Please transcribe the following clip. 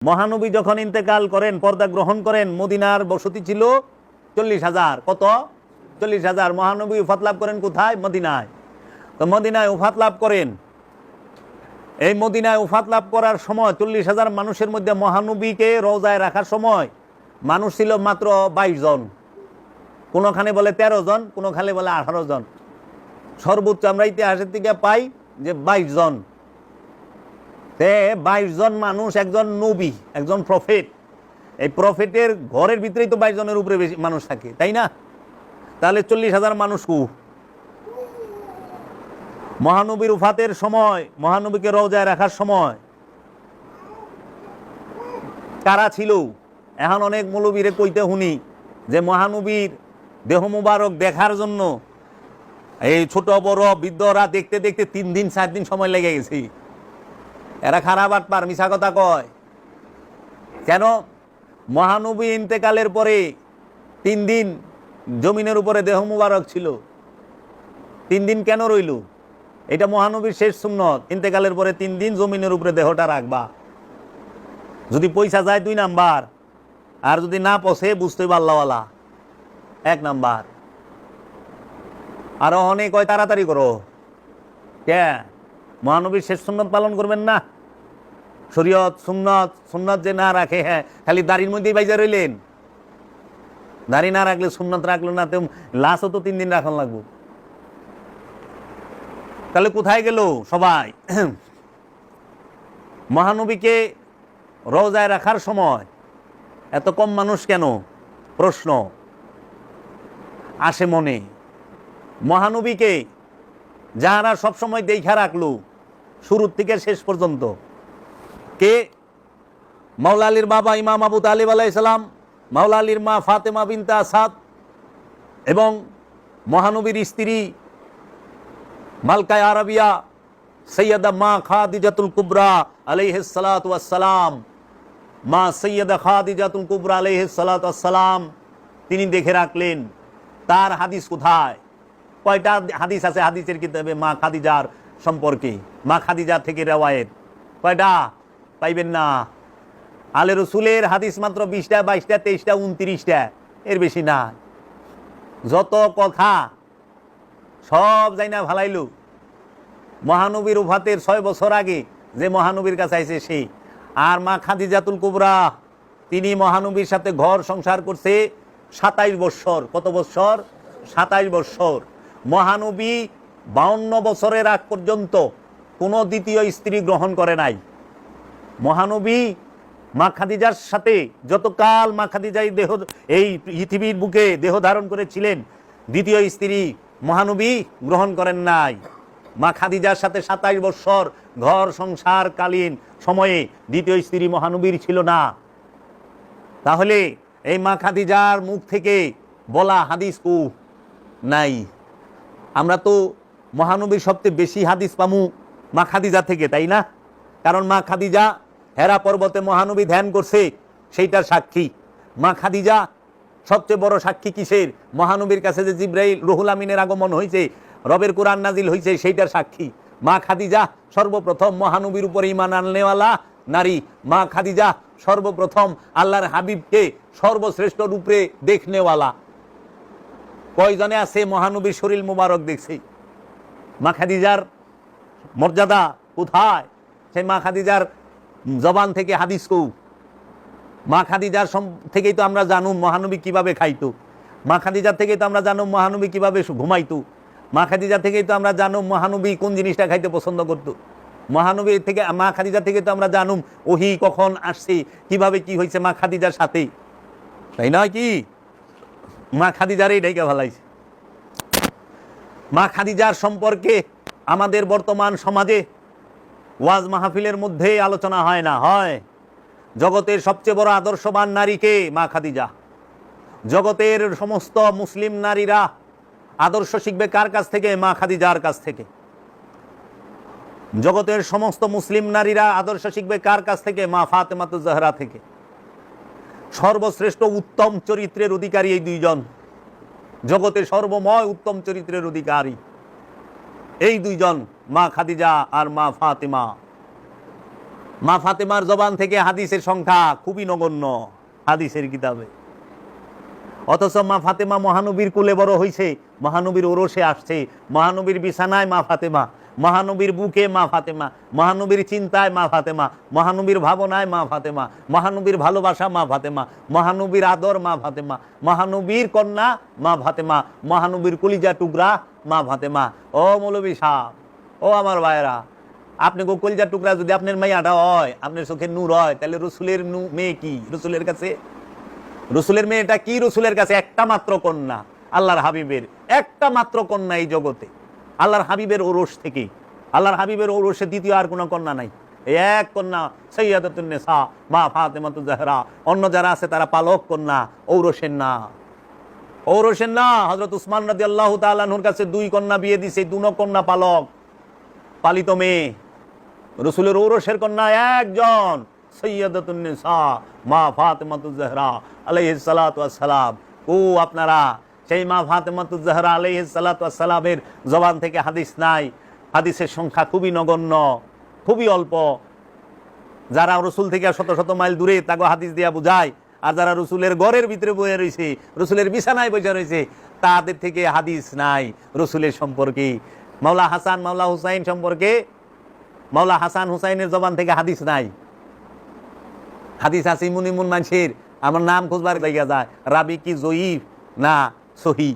মহানবী যখন ইন্তেকাল করেন, পর্দা গ্রহণ করেন, মদিনার বসতি ছিল 40,000। কত? 40,000। মহানবী ওফাত লাভ করেন কোথায়? মদিনায়। তো মদিনায় ওফাত লাভ করেন। এই মদিনায় ওফাত লাভ করার সময় 40,000 মানুষের মধ্যে মহানবীকে রওজায় রাখার সময় মানুষ ছিল মাত্র 22 জন। কোনোখানে বলে 13 জন, কোনোখানে বলে 18 জন। সর্বোচ্চ আমরা ইতিহাসের থেকে পাই যে 22 জন। 22 জন মানুষ, একজন নবী, একজন প্রফেট। এই প্রফেটের ঘরের ভিতরেই তো 22 জনের উপরে বেশি মানুষ থাকে, তাই না? তাহলে 40,000 মানুষ কু মহানবীর উফাতের সময়, মহানবীকে রওজায় রাখার সময় কারা ছিল? এখন অনেক মৌলবীরে কইতে শুনি যে মহানবীর দেহ মুবারক দেখার জন্য এই ছোট বড় বৃদ্ধরা দেখতে দেখতে 3 দিন 4 দিন সময় লেগে গেছে। এরা খারাপ আটপার, মিছা কথা কয়। কেন? মহানবী ইন্তেকালের পরে 3 দিন জমিনের উপরে দেহ মুবারক ছিল। 3 দিন কেন রইল? এটা মহানবীর শেষ সুন্নত। ইন্তেকালের পরে 3 দিন জমিনের উপরে দেহটা রাখবা। যদি পয়সা যায় 2 নাম্বার, আর যদি না পৌঁছে বুঝতে পারলাওয়ালা 1 নাম্বার। আরো অনেক কয় তাড়াতাড়ি করো। কে? মহানবীর শেষ সুন্নত পালন করবেন না? শরীয়ত সুন্নত, সুন্নত যে না রাখে, হ্যাঁ খালি দাড়ির মধ্যেই বাইজা রইলেন। দাড়ি না রাখলে, সুন্নত রাখলো না, তো লাশও তো 3 দিন রাখন লাগবো। তাহলে কোথায় গেল সবাই? মহানবীকে রওজায় রাখার সময় এত কম মানুষ কেন? প্রশ্ন আসে মনে। মহানবীকে যারা সবসময় দেখা রাখলো শুরুর থেকে শেষ পর্যন্ত, কে? মাওলা আলীর বাবা ইমাম আবু তালিব আলাইহিস সালাম, মাওলা আলীর মা ফাতেমা বিনতে আসাদ, এবং মহানবীর স্ত্রী মালকায়ে আরাবিয়া সৈয়দা মা খাদিজাতুল কুবরা আলাইহিস সালাতু ওয়াস সালাম, মা সৈয়দা খাদিজাতুল কুবরা আলাইহিস সালাতু ওয়াস সালাম, তিনি দেখে রাখলেন। তার হাদিস কোথায়? কয়টা হাদিস আছে হাদিসের কিতাবে মা খাদিজার সম্পর্কে? মা খাদিজা থেকে রিওয়ায়াত কয়টা? পাইবেন না। আলে রসুলের হাদিস মাত্র 20টা, 22টা, 23টা, 29টা, এর বেশি না। যত কথা সব যাই না ভালাইলু। মহানবীর উফাতের 6 বছর আগে যে মহানবীর কাছে আইছে সেই। আর মা খাদিজাতুল কুবরা, তিনি মহানবীর সাথে ঘর সংসার করছে 27 বছর। কত বছর? 27 বছর। মহানবী 52 বছরের আগ পর্যন্ত কোনো দ্বিতীয় স্ত্রী গ্রহণ করে নাই। মহানবী মা খাদিজার সাথে যতকাল মা খাদিজাই এই পৃথিবীর বুকে দেহ ধারণ করেছিলেন, দ্বিতীয় স্ত্রী মহানবী গ্রহণ করেন নাই। মা খাদিজার সাথে 27 বছর ঘর সংসারকালীন সময়ে দ্বিতীয় স্ত্রী মহানবীর ছিল না। তাহলে এই মা খাদিজার মুখ থেকে বলা হাদিস কু নাই। আমরা তো মহানবীর সবচেয়ে বেশি হাদিস পামু মা খাদিজা থেকে, তাই না? কারণ মা খাদিজা হেরা পর্বতে মহানবী ধ্যান করছে, সেইটার সাক্ষী। মা খাদিজা সবচেয়ে বড় সাক্ষী কিসের? মহানবীর কাছে যে জিব্রাইল রুহুল আমিনের আগমন হয়েছে, রবের কোরআন নাজিল হয়েছে, সেইটার সাক্ষী। মা খাদিজা সর্বপ্রথম মহানবীর উপরে ঈমান আননেওয়ালা নারী। মা খাদিজা সর্বপ্রথম আল্লাহর হাবিবকে সর্বশ্রেষ্ঠ রূপে দেখনেওয়ালা। কয়জনে আছে মহানবীর শরীর মুবারক দেখছে? মা খাদিজার মর্যাদা কোথায়? সেই মা খাদিজার জবান থেকে হাদিস কৌ। মা খাদিজার থেকেই তো আমরা জানুম মহানবী কিভাবে খাইতো। মা খাদিজার থেকেই তো আমরা জানুম মহানবী কিভাবে ঘুমাইতো। মা খাদিজা থেকেই তো আমরা জানুম মহানবী কোন জিনিসটা খাইতে পছন্দ করতো। মহানবী থেকে, মা খাদিজা থেকে তো আমরা জানুম ওহি কখন আসছে, কিভাবে কি হয়েছে মা খাদিজার সাথে, তাই নয় কি? মা খাদিজারই ঢেকে ফেলাইছে। মা খাদিজার সম্পর্কে আমাদের বর্তমান সমাজে ওয়াজ মাহফিলের মধ্যে আলোচনা হয় না? হয়। জগতের সবচেয়ে বড় আদর্শবান নারীকে মা খাদিজা। জগতের সমস্ত মুসলিম নারীরা আদর্শ শিখবে কার কাছ থেকে? মা খাদিজার কাছ থেকে। জগতের সমস্ত মুসলিম নারীরা আদর্শ শিখবে কার কাছ থেকে? মা ফাতেমাতুজ জাহরা থেকে। সর্বশ্রেষ্ঠ উত্তম চরিত্রের অধিকারী এই 2 জন, জগতের সর্বময় উত্তম চরিত্রের অধিকারী এই 2 জন, মা খাদিজা আর মা ফাতেমা। মা ফাতেমার জবান থেকে হাদিসের সংখ্যা খুবই নগণ্য হাদিসের কিতাবে। অথচ মা ফাতেমা মহানবীর কুলে বড় হয়েছে, মহানবীর ওরসে আসছে, মহানবীর বিছানায় মা ফাতেমা, মহানবীর বুকে মা ফাতেমা, মহানবীর চিন্তায় মা ফাতেমা, মহানবীর ভাবনায় মা ফাতেমা, মহানবীর ভালোবাসা মা ফাতেমা, মহানবীর আদর মা ফাতেমা, মহানবীর কন্যা মা ফাতেমা, মহানবীর কলিজা টুকরা মা ফাতেমা। ও মৌলবী সাহেব, ও আমার ভাইয়েরা, আপনি কলিজা টুকরা যদি আপনার মেয়াটা হয়, আপনার চোখে নূর হয়, তাহলে রসুলের মেয়ে কি রসুলের কাছে? রসুলের মেয়েটা কি রসুলের কাছে? একটা মাত্র কন্যা, আল্লাহর হাবিবের একটা মাত্র কন্যা এই জগতে, আল্লাহর হাবিবের ওরস থেকে। আল্লাহর হাবিবের ওরসে দ্বিতীয় আর কোনো কন্যা নাই, এক কন্যা সাইয়্যিদাতুন নিসা মা ফাতেমাতুজ জাহরা। অন্য যারা আছে তারা পালক কন্যা, ঔরসের না, ঔরসের না। হযরত উসমান রাদিয়াল্লাহু তাআলা আনহুর কাছে দুই কন্যা বিয়ে দিছে, দুনো কন্যা পালক, পালিত মেয়ে। রসুলের ঔরসের কন্যা একজন, সাইয়্যিদাতুন নিসা মা ফাতেমাতুজ জাহরা আলাইহিস সালাতু ওয়াস সালাম। ও আপনারা সেই মা ফাতেমাতুজ জাহরা আলাইহিস সালাতু ওয়াস সালামের জবান থেকে হাদিস নাই, হাদিসের সংখ্যা খুবই নগণ্য, খুবই অল্প। যারা রসুল থেকে শত শত মাইল দূরে তাকে হাদিস দিয়া বুঝায়, আর যারা রসুলের ঘরের ভিতরে বসে রয়েছে, রসুলের বিছানায় বসে রয়েছে, তাদের থেকে হাদিস নাই রসুলের সম্পর্কে। মাওলা হাসান মাওলা হুসাইন সম্পর্কে, মাওলা হাসান হুসাইনের জবান থেকে হাদিস নাই। হাদিস আছে ইমুন ইমুন মানুষের, আমার নাম খুঁজবার জায়গা যায়, রাবি কি জয়ীফ না সহি।